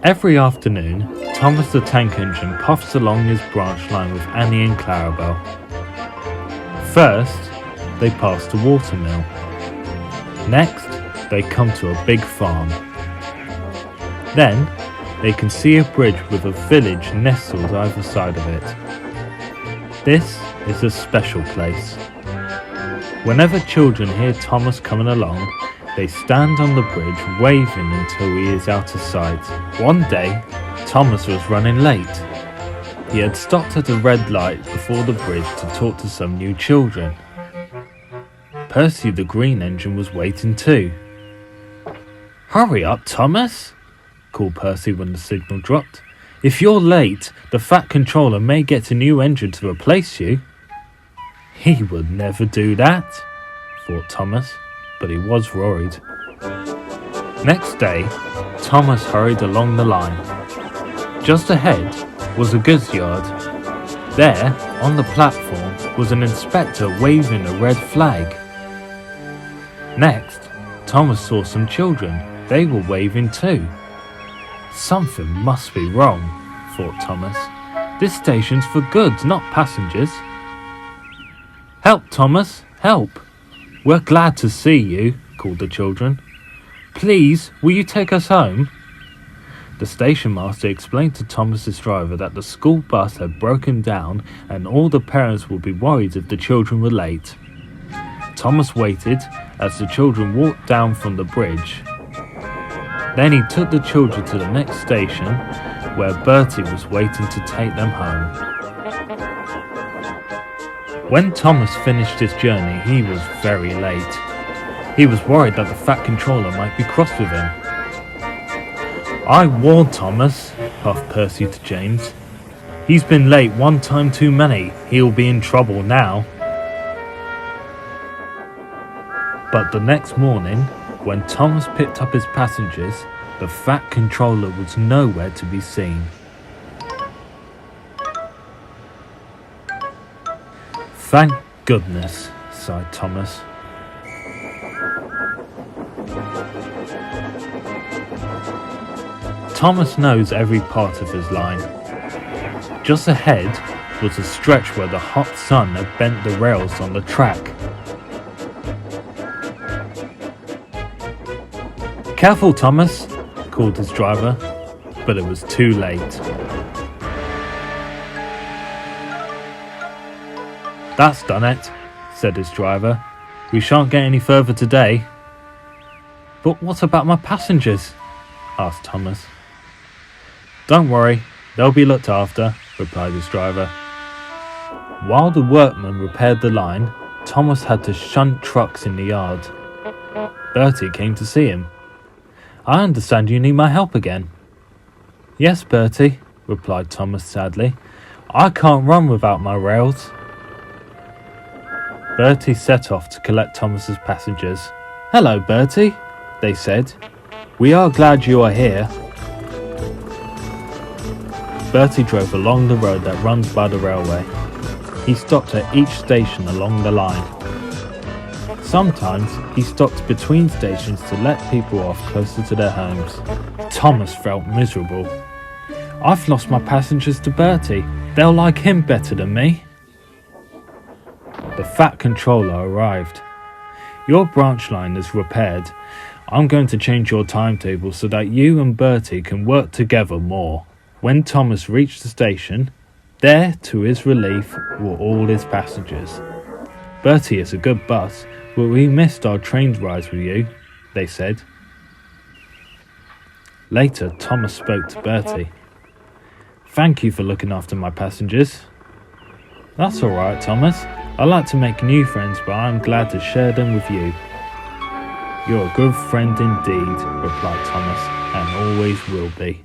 Every afternoon, Thomas the Tank Engine puffs along his branch line with Annie and Clarabel. First, they pass the watermill. Next, they come to a big farm. Then, they can see a bridge with a village nestled either side of it. This is a special place. Whenever children hear Thomas coming along, they stand on the bridge waving until he is out of sight. One day, Thomas was running late. He had stopped at a red light before the bridge to talk to some new children. Percy the Green Engine was waiting too. "Hurry up, Thomas," called Percy when the signal dropped. "If you're late, the Fat Controller may get a new engine to replace you." He would never do that, thought Thomas, but he was worried. Next day, Thomas hurried along the line. Just ahead was a goods yard. There, on the platform, was an inspector waving a red flag. Next, Thomas saw some children. They were waving too. Something must be wrong, thought Thomas. This station's for goods, not passengers. "Help, Thomas, help! We're glad to see you," called the children. "Please, will you take us home?" The station master explained to Thomas's driver that the school bus had broken down and all the parents would be worried if the children were late. Thomas waited as the children walked down from the bridge. Then he took the children to the next station where Bertie was waiting to take them home. When Thomas finished his journey, he was very late. He was worried that the Fat Controller might be cross with him. "I warned Thomas," puffed Percy to James. "He's been late one time too many. He'll be in trouble now." But the next morning, when Thomas picked up his passengers, the Fat Controller was nowhere to be seen. "Thank goodness," sighed Thomas. Thomas knows every part of his line. Just ahead was a stretch where the hot sun had bent the rails on the track. "Careful, Thomas," called his driver, but it was too late. "That's done it," said his driver. "We shan't get any further today." "But what about my passengers?" asked Thomas. "Don't worry, they'll be looked after," replied his driver. While the workmen repaired the line, Thomas had to shunt trucks in the yard. Bertie came to see him. "I understand you need my help again." "Yes, Bertie," replied Thomas sadly. "I can't run without my rails." Bertie set off to collect Thomas's passengers. "Hello, Bertie," they said. "We are glad you are here." Bertie drove along the road that runs by the railway. He stopped at each station along the line. Sometimes he stopped between stations to let people off closer to their homes. Thomas felt miserable. "I've lost my passengers to Bertie. They'll like him better than me." The Fat Controller arrived. "Your branch line is repaired. I'm going to change your timetable so that you and Bertie can work together more." When Thomas reached the station, there, to his relief, were all his passengers. "Bertie is a good bus, but we missed our train rides with you," they said. Later, Thomas spoke to Bertie. "Thank you for looking after my passengers." "That's all right, Thomas. I like to make new friends, but I'm glad to share them with you." "You're a good friend indeed," replied Thomas, "and always will be."